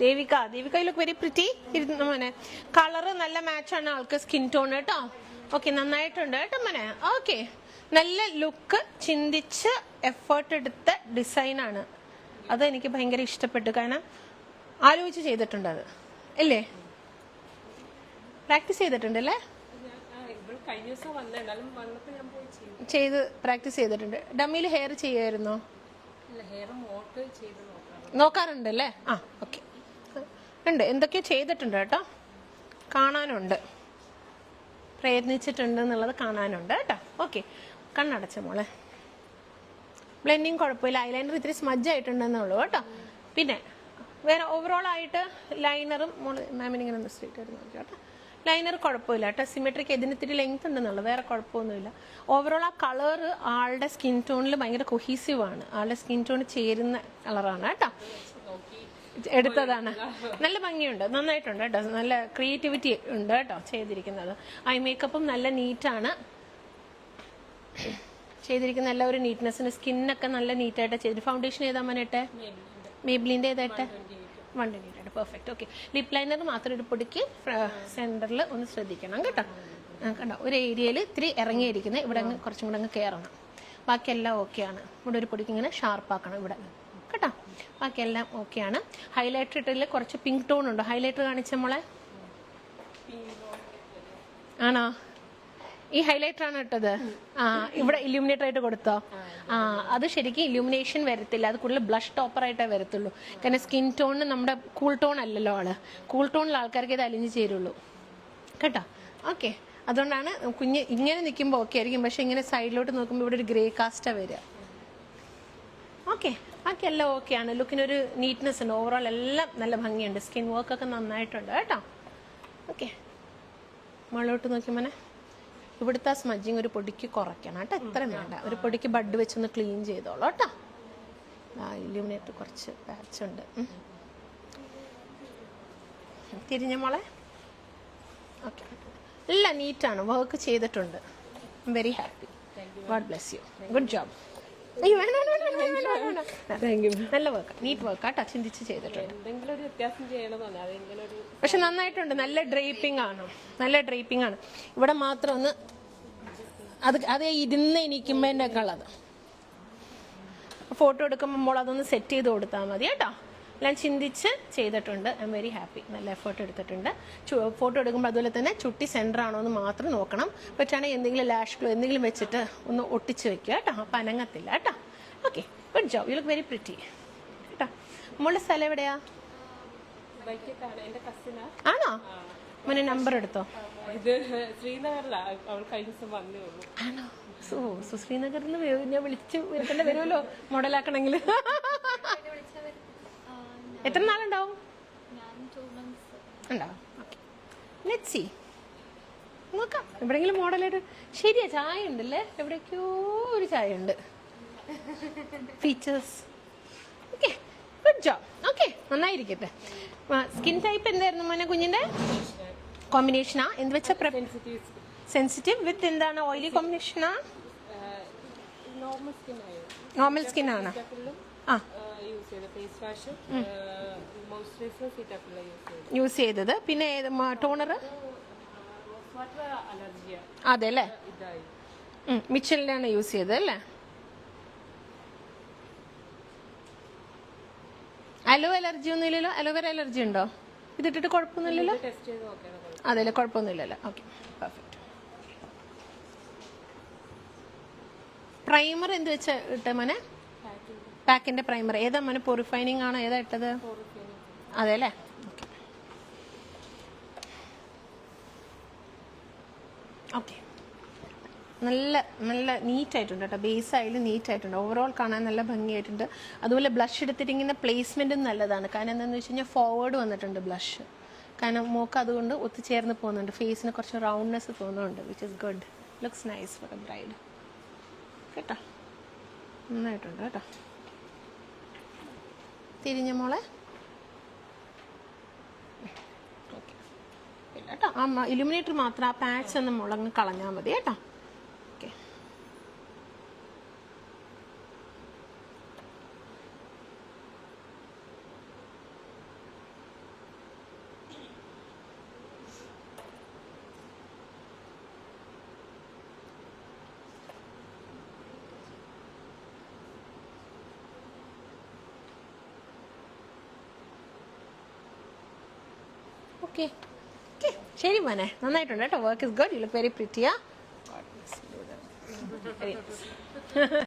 Devika. Devika look very pretty. മോനെ colour നല്ല മാച്ചാണ് ആൾക്ക് സ്കിൻ ടോൺ കേട്ടോ. ഓക്കെ, നന്നായിട്ടുണ്ട് കേട്ടോ മോനെ. ഓക്കെ, നല്ല ലുക്ക്, ചിന്തിച്ച് എഫേർട്ട് എടുത്ത ഡിസൈനാണ്. അത് എനിക്ക് ഭയങ്കര ഇഷ്ടപ്പെട്ടു. കാരണം ആലോചിച്ച് ചെയ്തിട്ടുണ്ട് അത് അല്ലേ? പ്രാക്ടീസ് ചെയ്തിട്ടുണ്ടല്ലേ? ചെയ്ത് പ്രാക്ടീസ് ചെയ്തിട്ടുണ്ട്. ഡമ്മിയിൽ ഹെയർ ചെയ്യുമായിരുന്നോ? നോക്കാറുണ്ടല്ലേ? ആ, ഓക്കെ. ഉണ്ട്, എന്തൊക്കെയോ ചെയ്തിട്ടുണ്ട് കേട്ടോ. കാണാനുണ്ട്, പ്രയത്നിച്ചിട്ടുണ്ട് എന്നുള്ളത് കാണാനുണ്ട് കേട്ടോ. ഓക്കെ, കണ്ണടച്ച മോളെ. ബ്ലെൻഡിങ് കുഴപ്പമില്ല. ഐലൈനർ ഇത്തിരി സ്മജ് ആയിട്ടുണ്ടെന്നുള്ളൂ കേട്ടോ. പിന്നെ വേറെ ഓവറോൾ ആയിട്ട് ലൈനറും മോള് മാമിന് ഇങ്ങനെ ഒന്ന് സ്ട്രീറ്റ് ആയിട്ട് നോക്കി കേട്ടോ. ലൈനർ കുഴപ്പമില്ല കേട്ടോ. സിമെട്രിക്ക് ഇതിന് ഇത്തിരി ലെങ്ത് ഉണ്ടെന്നുള്ളൂ, വേറെ കുഴപ്പമൊന്നുമില്ല. ഓവറോൾ ആ കളറ് ആളുടെ സ്കിൻ ടോണിൽ ഭയങ്കര കൊഹീസീവ് ആണ്. ആളുടെ സ്കിൻ ടോൺ ചേരുന്ന കളറാണ് കേട്ടോ. എടുത്തതാണ്. നല്ല ഭംഗിയുണ്ട്, നന്നായിട്ടുണ്ട് കേട്ടോ. നല്ല ക്രിയേറ്റിവിറ്റി ഉണ്ട് കേട്ടോ ചെയ്തിരിക്കുന്നത്. ഐ മേക്കപ്പും നല്ല നീറ്റാണ് ചെയ്തിരിക്കുന്ന. എല്ലാ ഒരു നീറ്റ്നെസ്സിന് സ്കിന്നൊക്കെ നല്ല നീറ്റായിട്ട് ചെയ്തിട്ട്. ഫൗണ്ടേഷൻ ഏതാ മനട്ടെ? മേബ്ലിൻ്റെ ഏതായിട്ട്? 128. പെർഫെക്റ്റ്. ഓക്കെ, ലിപ് ലൈനർ മാത്രം ഒരു പൊടിക്ക് സെൻറ്ററിൽ ഒന്ന് ശ്രദ്ധിക്കണം കേട്ടോ. കണ്ടോ, ഒരു ഏരിയയിൽ ഇത്തിരി ഇറങ്ങിയിരിക്കുന്നത്, ഇവിടെ അങ്ങ് കുറച്ചും കൂടെ അങ്ങ് കയറണം. ബാക്കിയെല്ലാം ഓക്കെയാണ്. ഇവിടെ ഒരു പൊടിക്ക് ഇങ്ങനെ ഷാർപ്പാക്കണം ഇവിടെ കേട്ടോ. ബാക്കിയെല്ലാം ഓക്കെയാണ്. ഹൈലൈറ്റർ ഇട്ടതിൽ കുറച്ച് പിങ്ക് ടോൺ ഉണ്ട്. ഹൈലൈറ്റർ കാണിച്ച മോളെ. ആണോ? ഈ ഹൈലൈറ്റർ ആണ് ഇട്ടത്? ആ, ഇവിടെ ഇല്യൂമിനേറ്റർ ആയിട്ട് കൊടുത്തോ? ആ, അത് ശരിക്കും ഇല്യൂമിനേഷൻ വരത്തില്ല, അത് കൂടുതൽ ബ്ലഷ് ടോപ്പറായിട്ടേ വരത്തുള്ളൂ. കാരണം സ്കിൻ ടോണിന് നമ്മുടെ കൂൾ ടോൺ അല്ലല്ലോ ആള്. കൂൾ ടോണിൽ ആൾക്കാർക്ക് ഇത് അലിഞ്ഞ് ചേരുള്ളൂ കേട്ടോ. ഓക്കെ, അതുകൊണ്ടാണ് കുഞ്ഞ് ഇങ്ങനെ നിൽക്കുമ്പോൾ ഓക്കെ ആയിരിക്കും, പക്ഷെ ഇങ്ങനെ സൈഡിലോട്ട് നോക്കുമ്പോൾ ഇവിടെ ഒരു ഗ്രേ കാസ്റ്റാ വരിക. ഓക്കെ, ബാക്കി എല്ലാം ഓക്കെയാണ്. ലുക്കിനൊരു നീറ്റ്നെസ് ഉണ്ട്. ഓവറോൾ എല്ലാം നല്ല ഭംഗിയുണ്ട്. സ്കിൻ വർക്കൊക്കെ നന്നായിട്ടുണ്ട് കേട്ടോ. ഓക്കെ, മുകളിലോട്ട് നോക്കിയമ്മനെ. ഇവിടുത്തെ സ്മജിങ് ഒരു പൊടിക്ക് കുറയ്ക്കണം കേട്ടോ. ഇത്രയും വേണ്ട, ഒരു പൊടിക്ക് ബഡ് വെച്ചൊന്ന് ക്ലീൻ ചെയ്തോളൂ കേട്ടോ. ആ, ഇല്യൂമിനേറ്റർ കുറച്ച് പാച്ചുണ്ട്. തിരിഞ്ഞ മോളെ. ഓക്കെ, എല്ലാം നീറ്റാണ്, വർക്ക് ചെയ്തിട്ടുണ്ട്. I am very happy. God bless you. Good job. നല്ല വർക്ക്, നീറ്റ് വർക്ക് കേട്ടോ. ചിന്തിച്ച് ചെയ്തിട്ടുണ്ട്. പക്ഷെ നന്നായിട്ടുണ്ട്. നല്ല ഡ്രേപ്പിംഗ് ആണ്, നല്ല ഡ്രേപ്പിംഗ് ആണ്. ഇവിടെ മാത്രം ഒന്ന് അത് ഇരുന്ന് എണീക്കുമ്പോഴേ ഉള്ളത്. ഫോട്ടോ എടുക്കുമ്പോൾ അതൊന്ന് സെറ്റ് ചെയ്ത് കൊടുത്താൽ മതി കേട്ടോ. എല്ലാം ചിന്തിച്ച് ചെയ്തിട്ടുണ്ട്. I am very happy. നല്ല എഫേർട്ട് എടുത്തിട്ടുണ്ട്. ഫോട്ടോ എടുക്കുമ്പോൾ അതുപോലെ തന്നെ ചുട്ടി സെൻറ്റർ ആണോ എന്ന് മാത്രം നോക്കണം. പറ്റുകയാണെങ്കിൽ എന്തെങ്കിലും ലാഷ് ഗ്ലോ എന്തെങ്കിലും വെച്ചിട്ട് ഒന്ന് ഒട്ടിച്ച് വെക്കുക കേട്ടോ. അപ്പം അനങ്ങത്തില്ല കേട്ടോ. Okay, good job. U look very pretty കേട്ടോ. മോളുടെ സ്ഥലം എവിടെയാ? ആണോ? മോനെ നമ്പർ എടുത്തോ. ആണോ? ശ്രീനഗറിൽ നിന്ന് ഞാൻ വിളിച്ച് വരുത്തേണ്ട വരുമല്ലോ മോഡലാക്കണമെങ്കിൽ. എത്ര നാളുണ്ടാവും? ഉണ്ടാവും. Okay, let's see. നോക്കാം എവിടെയെങ്കിലും മോഡലായിട്ട്. ശരിയാ, ചായ ഉണ്ടല്ലേ? എവിടേക്കോ ഒരു ചായ ഉണ്ട്. Features. Okay, good job. Okay, നന്നായിരിക്കട്ടെ. സ്കിൻ ടൈപ്പ് എന്തായിരുന്നു മോനെ കുഞ്ഞിന്റെ? കോമ്പിനേഷനാ എന്ത് വെച്ച? സെൻസിറ്റീവ് വിത്ത് എന്താണ്? ഓയിലി കോമ്പിനേഷനാ? നോർമൽ സ്കിൻ ആണ്. ആ, യൂസ് ചെയ്തത്. പിന്നെ ടോണർ അതെ അല്ലേ? മിച്ചലിനാണ് യൂസ് ചെയ്തത് അല്ലേ? അലോ അലർജി ഒന്നും ഇല്ലല്ലോ? അലോവേര അലർജി ഉണ്ടോ? ഇതിട്ടിട്ട് കുഴപ്പമൊന്നുമില്ലല്ലോ? അതെല്ലേ, കുഴപ്പമൊന്നുമില്ലല്ലോ. Okay, perfect. പ്രൈമർ എന്ത് വെച്ച ഇട്ട മോനെ? പാക്കിന്റെ പ്രൈമർ ഏതാ മോനെ? പോറിഫൈനിങ് ആണോ? ഏതാ ഇട്ടത്? അതെ അല്ലേ? Okay, okay. നല്ല നല്ല നീറ്റായിട്ടുണ്ട് കേട്ടോ. ബേസ് ആയാലും നീറ്റായിട്ടുണ്ട്. ഓവറോൾ കാണാൻ നല്ല ഭംഗിയായിട്ടുണ്ട്. അതുപോലെ ബ്ലഷ് എടുത്തിട്ടിങ്ങനെ പ്ലേസ്മെൻറ്റും നല്ലതാണ്. കാരണം എന്താണെന്ന് വെച്ച് കഴിഞ്ഞാൽ ഫോർവേഡ് വന്നിട്ടുണ്ട് ബ്ലഷ്. കാരണം മോക്ക് അതുകൊണ്ട് ഒത്തുചേർന്ന് പോകുന്നുണ്ട്. ഫേസിന് കുറച്ച് റൗണ്ട്നെസ് തോന്നുന്നുണ്ട്, which is good. Looks nice for a bride കേട്ടോ. നന്നായിട്ടുണ്ട് കേട്ടോ. തിരിഞ്ഞ മോളെ. ഓക്കെ കേട്ടോ. ആ ഇലുമിനേറ്റർ മാത്രം, ആ പാച്ച് ഒന്ന് മുളങ്ങ് കളഞ്ഞാൽ മതി കേട്ടോ. ഓക്കെ, ഓക്കെ ഓക്കെ ശരി മോനെ, നന്നായിട്ടുണ്ട് കേട്ടോ. Work is good, you look very പ്രിറ്റിയാ. Very nice.